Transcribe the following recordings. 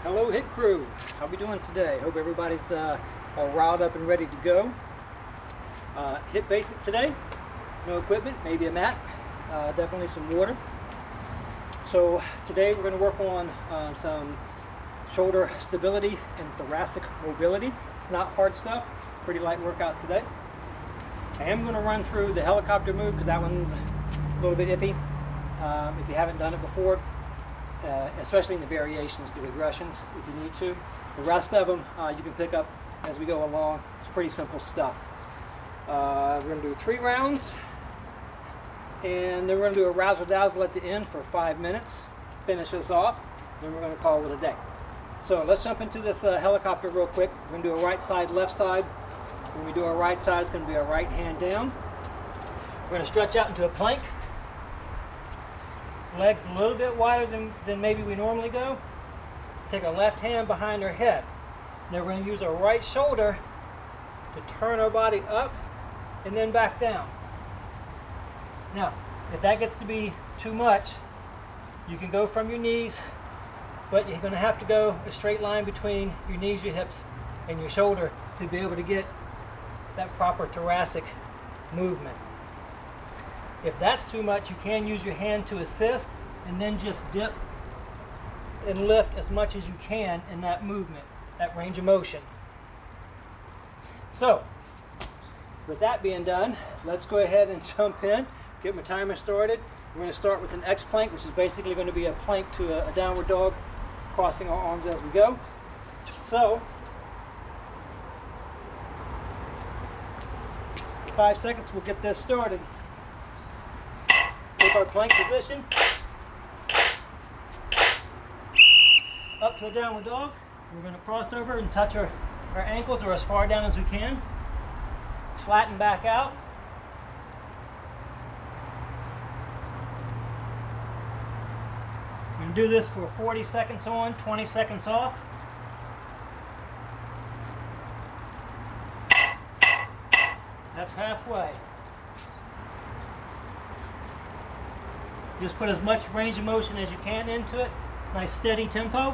Hello HIIT crew, how we doing today? Hope everybody's all riled up and ready to go. HIIT Basic today, no equipment, maybe a mat, definitely some water. So today we're going to work on some shoulder stability and thoracic mobility. It's not hard stuff, pretty light workout today. I am going to run through the helicopter move because that one's a little bit iffy if you haven't done it before. Especially in the variations, the regressions, if you need to. The rest of them you can pick up as we go along. It's pretty simple stuff. We're going to do 3 rounds, and then we're going to do a razzle-dazzle at the end for 5 minutes. Finish this off, then we're going to call it a day. So let's jump into this helicopter real quick. We're going to do a right side, left side. When we do our right side, it's going to be our right hand down. We're going to stretch out into a plank. Legs a little bit wider than maybe we normally go. Take our left hand behind our head. Now we're going to use our right shoulder to turn our body up and then back down. Now, if that gets to be too much, you can go from your knees, but you're going to have to go a straight line between your knees, your hips, and your shoulder to be able to get that proper thoracic movement. If that's too much, you can use your hand to assist and then just dip and lift as much as you can in that movement, that range of motion. So, with that being done, let's go ahead and jump in, get my timer started. We're going to start with an X plank, which is basically going to be a plank to a downward dog, crossing our arms as we go. So, 5 seconds, we'll get this started. Take our plank position, up to a downward dog. We're going to cross over and touch our ankles or as far down as we can. Flatten back out. We're going to do this for 40 seconds on, 20 seconds off. That's halfway. Just put as much range of motion as you can into it. Nice steady tempo.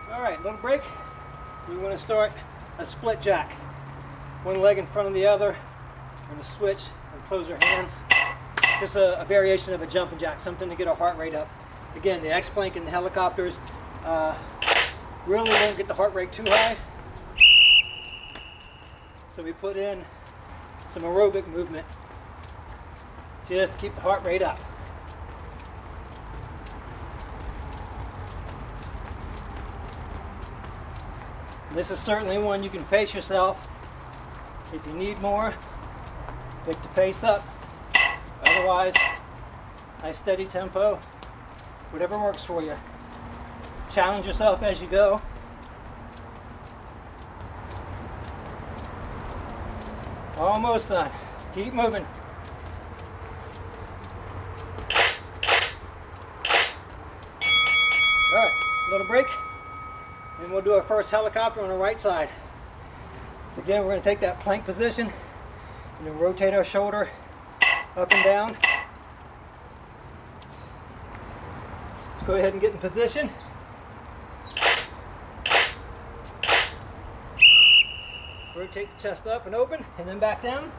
Alright, little break. We want to start a split jack. One leg in front of the other. We're going to switch and close our hands. Just a variation of a jumping jack, something to get our heart rate up. Again, the X plank and the helicopters really won't get the heart rate too high, so we put in some aerobic movement just to keep the heart rate up. This is certainly one you can pace yourself. If you need more, pick the pace up. Otherwise, nice steady tempo, whatever works for you. Challenge yourself as you go. Almost done. Keep moving. Alright, little break. And we'll do our first helicopter on the right side. So again, we're going to take that plank position and then rotate our shoulder up and down. Let's go ahead and get in position. Rotate the chest up and open, and then back down.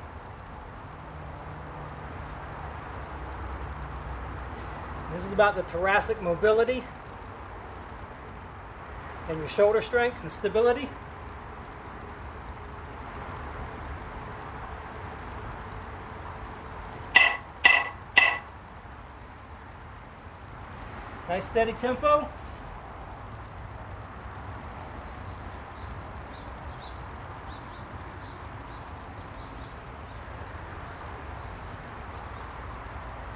This is about the thoracic mobility and your shoulder strength and stability. Nice steady tempo.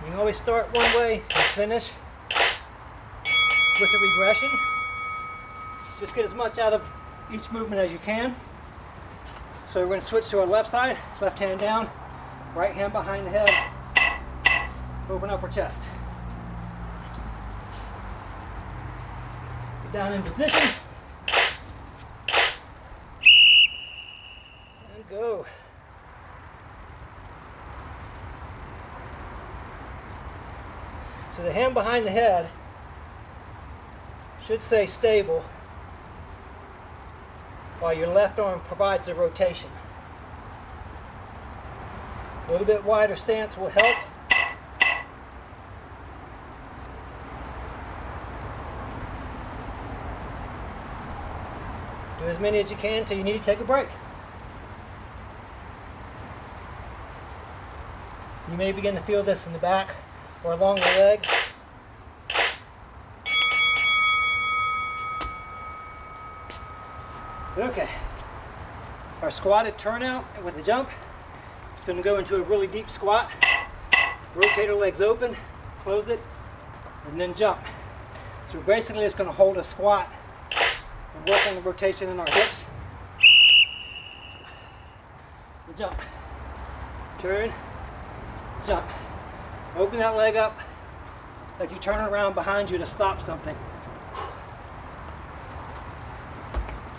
You can always start one way and finish with the regression. Just get as much out of each movement as you can. So we're going to switch to our left side, left hand down, right hand behind the head, open up our chest. Get down in position. So the hand behind the head should stay stable while your left arm provides the rotation. A little bit wider stance will help. Do as many as you can until you need to take a break. You may begin to feel this in the back or along the legs. Okay, our squatted turnout with a jump is going to go into a really deep squat. Rotate our legs open, close it, and then jump. So basically it's going to hold a squat and work on the rotation in our hips. Jump, turn, jump. Open that leg up like you turn it around behind you to stop something.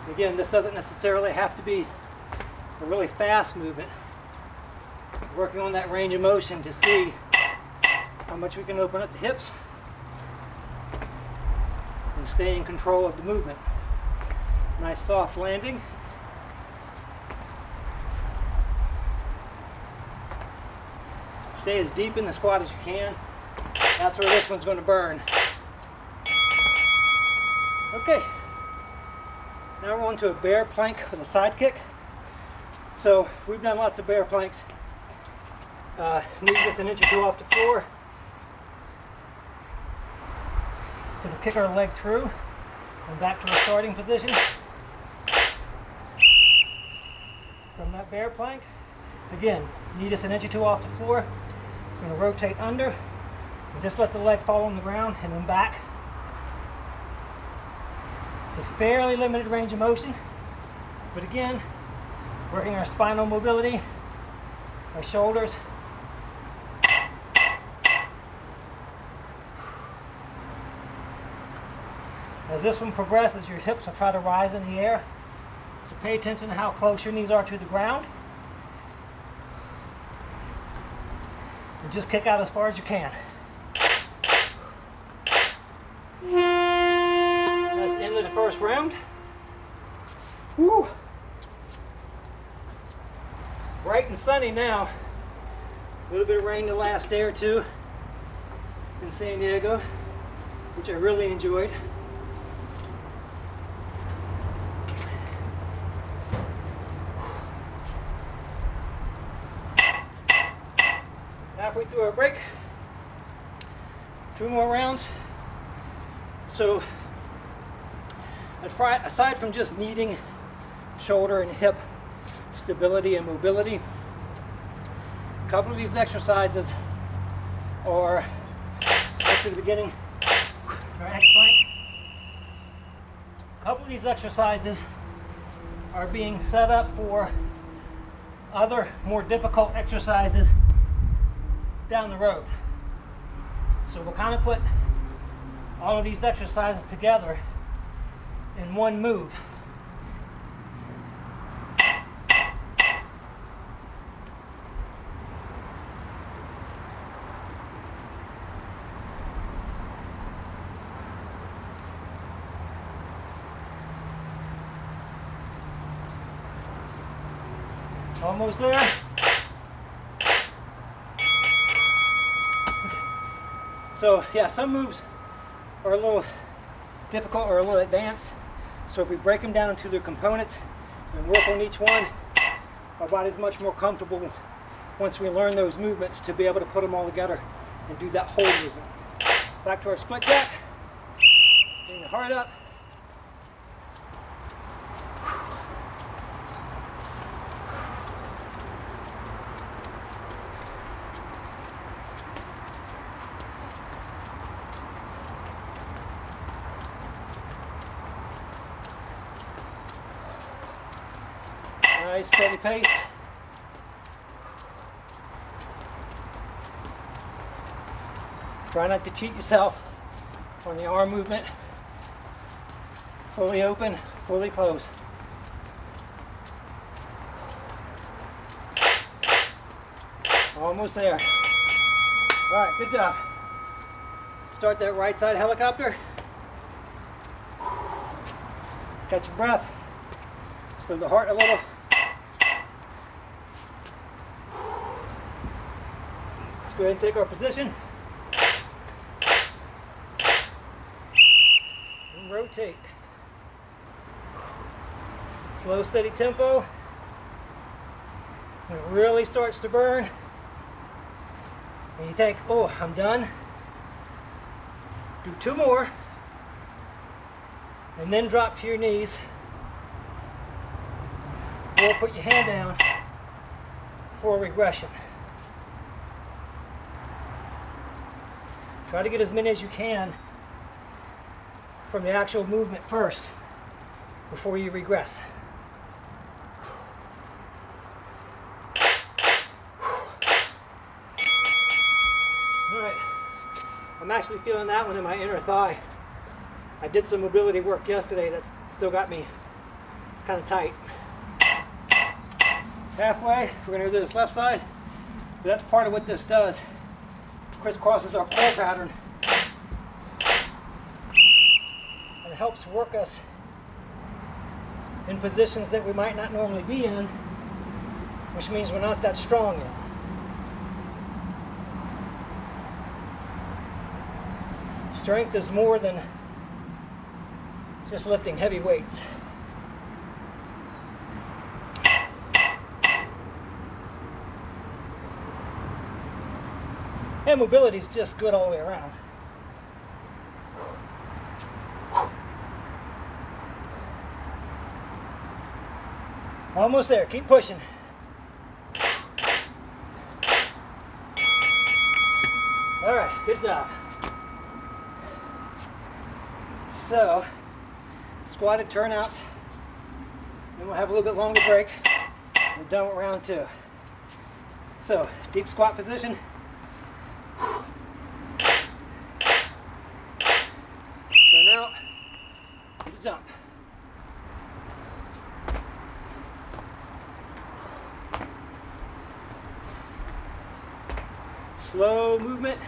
Again, this doesn't necessarily have to be a really fast movement. We're working on that range of motion to see how much we can open up the hips and stay in control of the movement. Nice soft landing. Stay as deep in the squat as you can. That's where this one's going to burn. Okay. Now we're on to a bear plank with a side kick. So we've done lots of bear planks. Knees just an inch or two off the floor. Going to kick our leg through and back to our starting position. From that bear plank, again, knee just an inch or two off the floor. We're going to rotate under and just let the leg fall on the ground and then back. It's a fairly limited range of motion, but again, working our spinal mobility, our shoulders. As this one progresses, your hips will try to rise in the air, so pay attention to how close your knees are to the ground. And just kick out as far as you can. That's the end of the first round. Woo! Bright and sunny now. A little bit of rain the last day or two in San Diego, which I really enjoyed. Halfway through our break. 2 more rounds. So, aside from just needing shoulder and hip stability and mobility, a couple of these exercises are, back to the beginning, our X plank. A couple of these exercises are being set up for other more difficult exercises down the road. So we'll kind of put all of these exercises together in one move. Almost there. So yeah, some moves are a little difficult or a little advanced. So if we break them down into their components and work on each one, our body's much more comfortable once we learn those movements to be able to put them all together and do that whole movement. Back to our split jack. Bring the heart up. Nice steady pace. Try not to cheat yourself on the arm movement. Fully open, fully closed. Almost there. All right, good job. Start that right side helicopter. Catch your breath. Slow the heart a little. Let's go ahead and take our position. And rotate. Slow, steady tempo. When it really starts to burn, and you think, oh, I'm done. Do 2 more, and then drop to your knees, or put your hand down for regression. Try to get as many as you can from the actual movement first before you regress. I'm actually feeling that one in my inner thigh. I did some mobility work yesterday that's still got me kind of tight. Halfway, we're going to do this left side. But that's part of what this does. Crisscrosses our core pattern. And it helps work us in positions that we might not normally be in, which means we're not that strong yet. Strength is more than just lifting heavy weights. And mobility is just good all the way around. Almost there. Keep pushing. All right, good job. So, squatted turnouts, then we'll have a little bit longer break. We're done with round 2. So, deep squat position. Turn out, jump. Slow movement,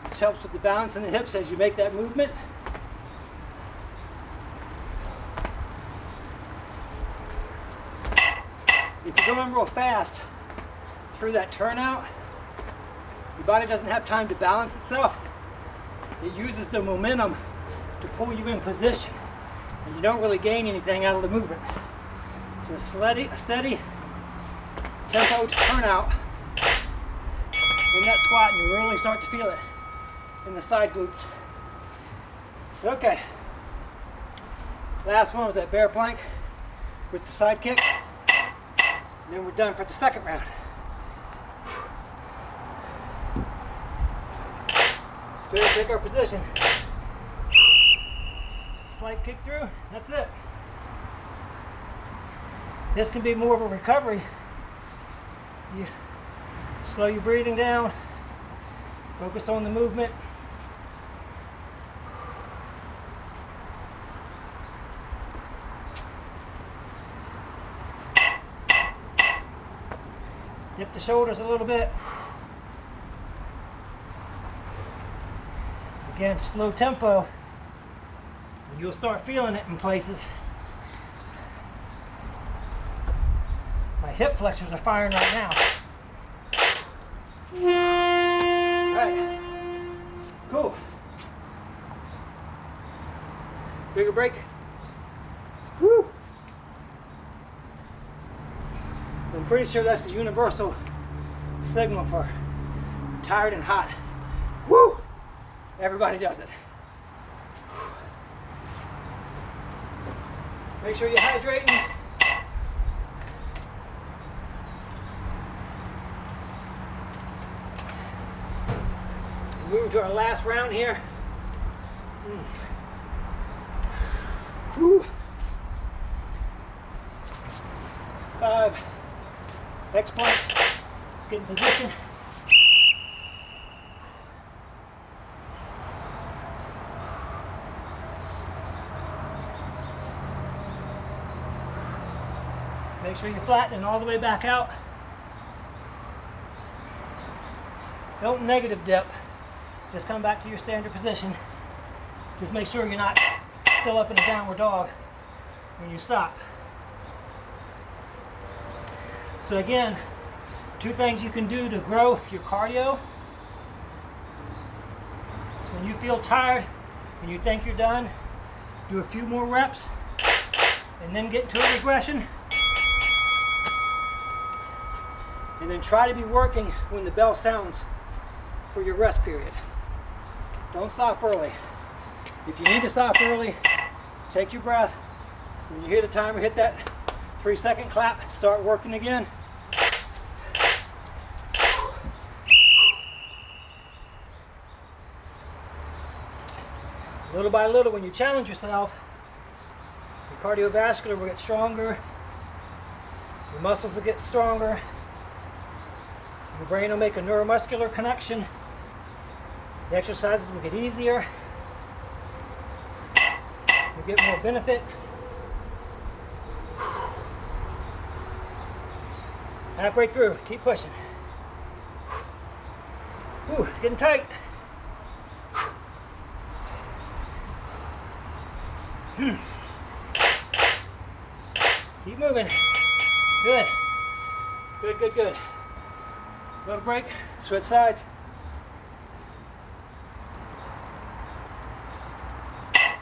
which helps with the balance in the hips as you make that movement. If you're going real fast through that turnout, your body doesn't have time to balance itself. It uses the momentum to pull you in position, and you don't really gain anything out of the movement. So a steady tempo turnout in that squat, and you really start to feel it in the side glutes. Okay, last one was that bear plank with the side kick. And then we're done for the second round. Let's go ahead and take our position. Slight kick through, that's it. This can be more of a recovery. You slow your breathing down, focus on the movement. Dip the shoulders a little bit. Again, slow tempo. You'll start feeling it in places. My hip flexors are firing right now. All right, cool. Bigger break. Woo! I'm pretty sure that's the universal signal for tired and hot. Woo! Everybody does it. Make sure you're hydrating. Moving to our last round here. Woo. 5. X plank. Get in position. Make sure you're flattening all the way back out. Don't negative dip. Just come back to your standard position. Just make sure you're not still up in a downward dog when you stop. So again, 2 things you can do to grow your cardio. When you feel tired and you think you're done, do a few more reps and then get to a regression. And then try to be working when the bell sounds for your rest period. Don't stop early. If you need to stop early, take your breath. When you hear the timer hit that 3-second clap, start working again. Little by little, when you challenge yourself, your cardiovascular will get stronger, your muscles will get stronger, your brain will make a neuromuscular connection, the exercises will get easier, you'll get more benefit. Halfway through, keep pushing. Ooh, it's getting tight. Keep moving. Good. Good, good, good. Little break. Switch sides. I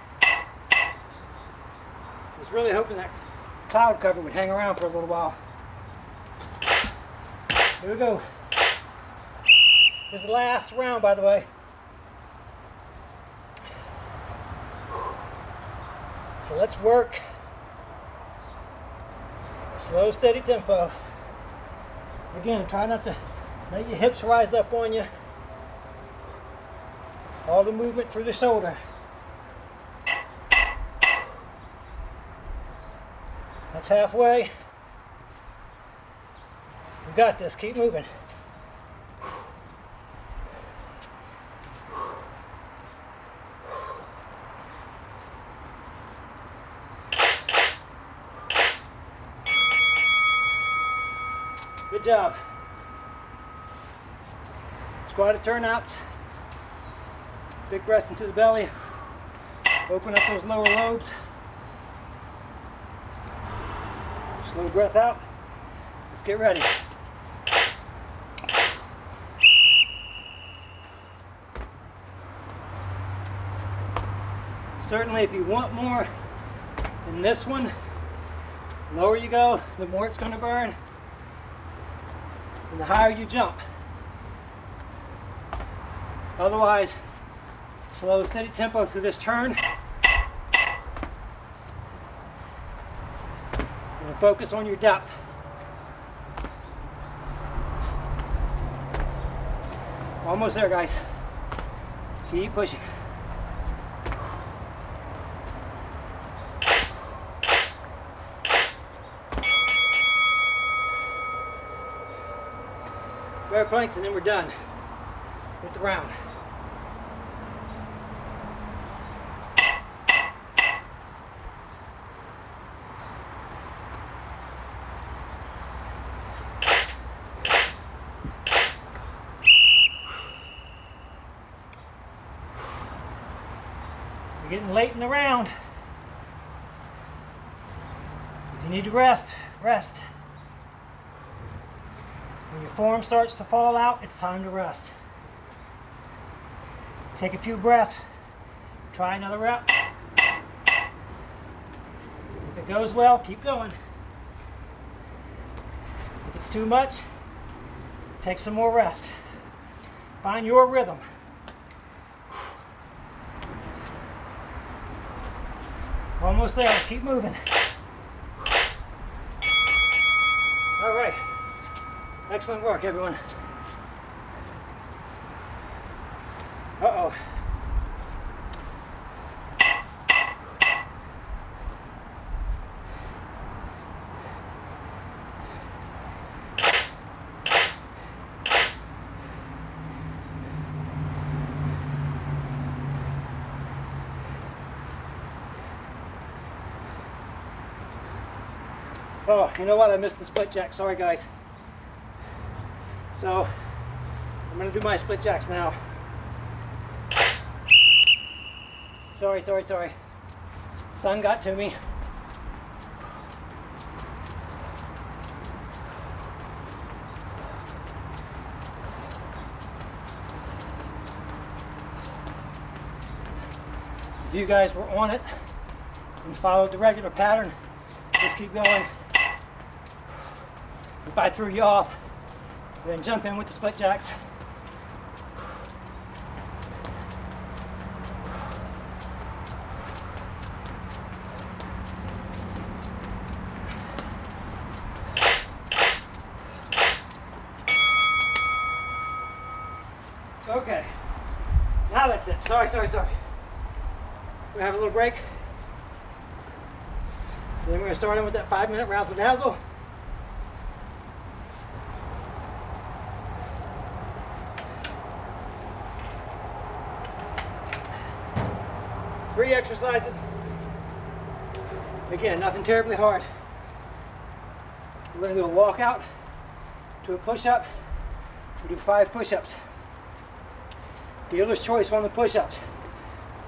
was really hoping that cloud cover would hang around for a little while. Here we go. This is the last round, by the way. So let's work. Slow, steady tempo. Again, try not to let your hips rise up on you. All the movement through the shoulder. That's halfway. You got this. Keep moving. Good job. Squatted turnouts. Big breaths into the belly. Open up those lower lobes. Slow breath out. Let's get ready. Certainly, if you want more in this one, the lower you go, the more it's going to burn. And the higher you jump. Otherwise, slow, steady tempo through this turn. And focus on your depth. Almost there, guys. Keep pushing. Bear planks and then we're done with the round. We're getting late in the round. If you need to rest, rest. When your form starts to fall out, it's time to rest. Take a few breaths. Try another rep. If it goes well, keep going. If it's too much, take some more rest. Find your rhythm. Almost there. Let's keep moving. All right. Excellent work, everyone. Uh-oh. Oh, you know what? I missed the split jack. Sorry, guys. So, I'm going to do my split jacks now. Sorry. Sun got to me. If you guys were on it and followed the regular pattern, just keep going. If I threw you off, then jump in with the split jacks. Okay, now that's it. Sorry. We have a little break. Then we're going to start in with that 5-minute razzle dazzle. Three exercises. Again, nothing terribly hard. We're going to do a walkout to a push-up. We do 5 push-ups. Dealer's choice on the push-ups.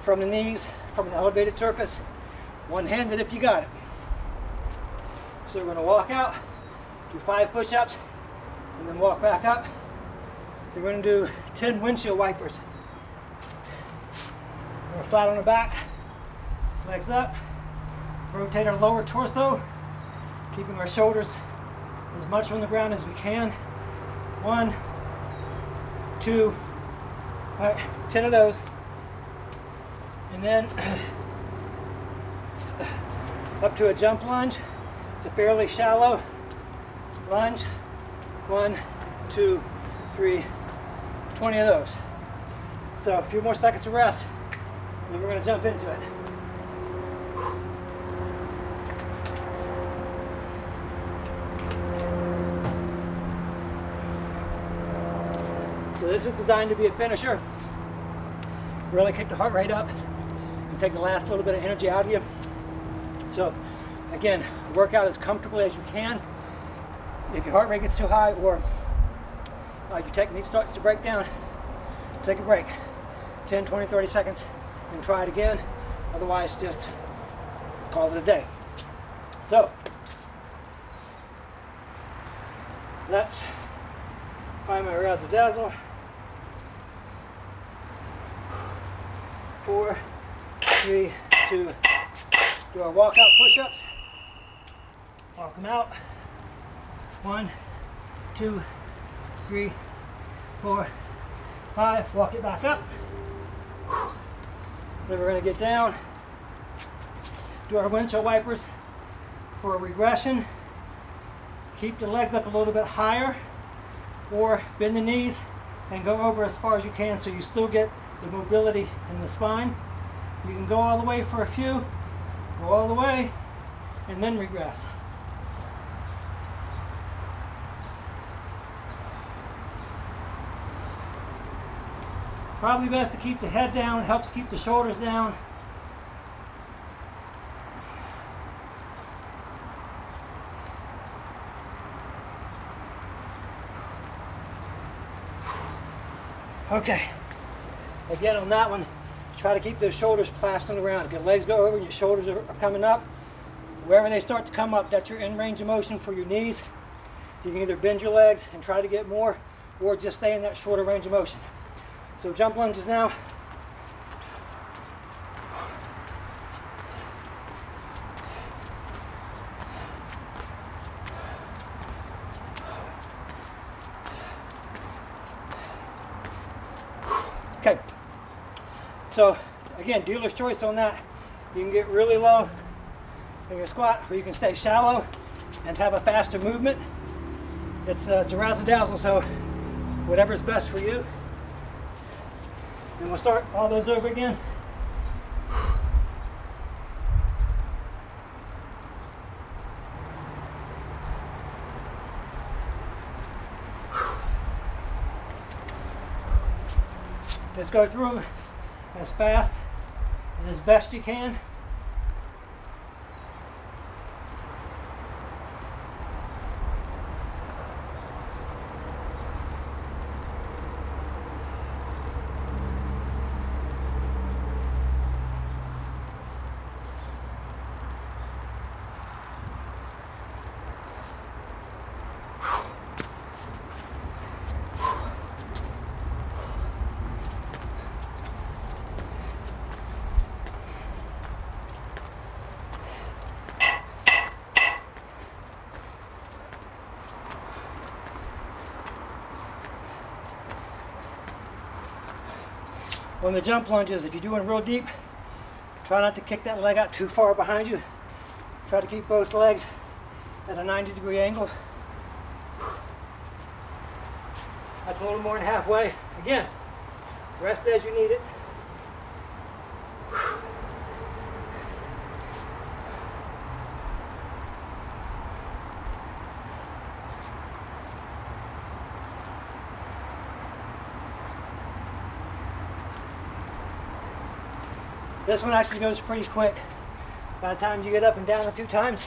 From the knees, from an elevated surface, one-handed if you got it. So we're going to walk out, do 5 push-ups, and then walk back up. Then we're going to do 10 windshield wipers. We're flat on the back, legs up, rotate our lower torso, keeping our shoulders as much on the ground as we can. 1, 2, all right, 10 of those. And then up to a jump lunge. It's a fairly shallow lunge. 1, 2, 3, 20 of those. So a few more seconds of rest, and then we're going to jump into it. So this is designed to be a finisher. Really kick the heart rate up and take the last little bit of energy out of you. So again, work out as comfortably as you can. If your heart rate gets too high or your technique starts to break down, take a break. 10, 20, 30 seconds and try it again. Otherwise, just call it a day. So let's find my razzle dazzle. 4, 3, 2, do our walkout push-ups. Walk them out. 1, 2, 3, 4, 5. Walk it back up. Then we're going to get down. Do our windshield wipers for a regression. Keep the legs up a little bit higher, or bend the knees and go over as far as you can so you still get the mobility in the spine. You can go all the way for a few, go all the way, and then regress. Probably best to keep the head down, helps keep the shoulders down. Okay. Again, on that one, try to keep those shoulders clasped on the ground. If your legs go over and your shoulders are coming up, wherever they start to come up, that's your in range of motion for your knees. You can either bend your legs and try to get more, or just stay in that shorter range of motion. So jump lunges now. Okay. So again, dealer's choice on that. You can get really low in your squat, or you can stay shallow and have a faster movement. It's a razzle dazzle, so whatever's best for you. And we'll start all those over again. Just go through them as fast and as best you can. On the jump lunges, if you're doing real deep, try not to kick that leg out too far behind you. Try to keep both legs at a 90-degree angle. That's a little more than halfway. Again, rest as you need it. This one actually goes pretty quick by the time you get up and down a few times,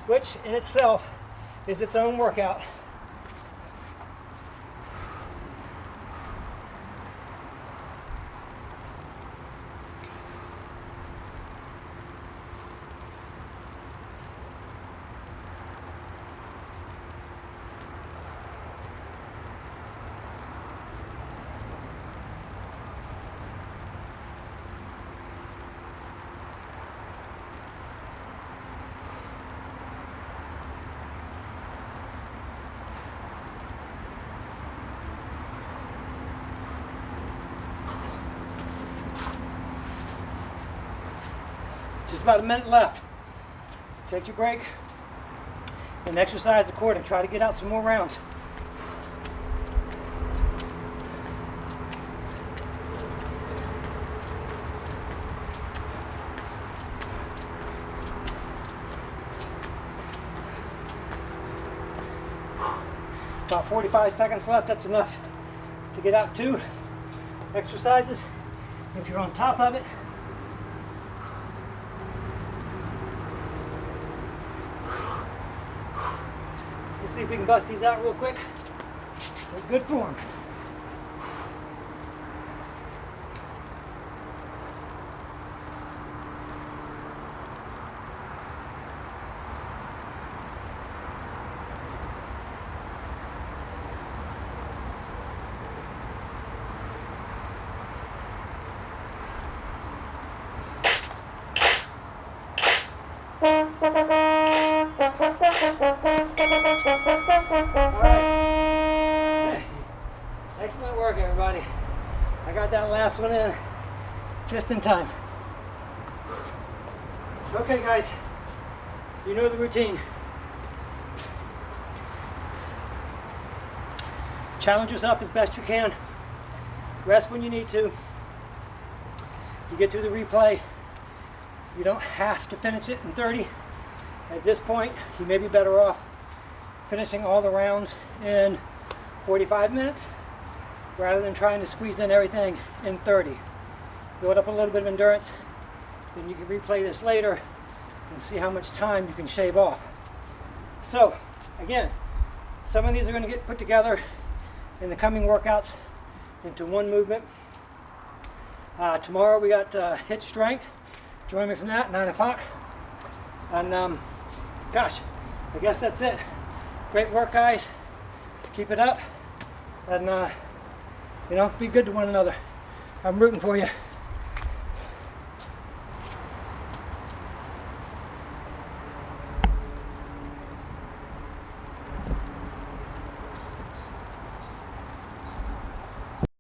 which in itself is its own workout. Just about a minute left. Take your break and exercise the core and try to get out some more rounds. About 45 seconds left. That's enough to get out 2 exercises. If you're on top of it, let's see if we can bust these out real quick. They're good form. Excellent work, everybody. I got that last one in just in time. Okay, guys, you know the routine. Challenge yourself as best you can. Rest when you need to. You get through the replay. You don't have to finish it in 30. At this point, you may be better off finishing all the rounds in 45 minutes rather than trying to squeeze in everything in 30. Build up a little bit of endurance, then you can replay this later and see how much time you can shave off. So, again, some of these are going to get put together in the coming workouts into one movement. Tomorrow we got HIIT Strength. Join me from that, 9 o'clock. And gosh, I guess that's it. Great work, guys. Keep it up. And, you know, be good to one another. I'm rooting for you.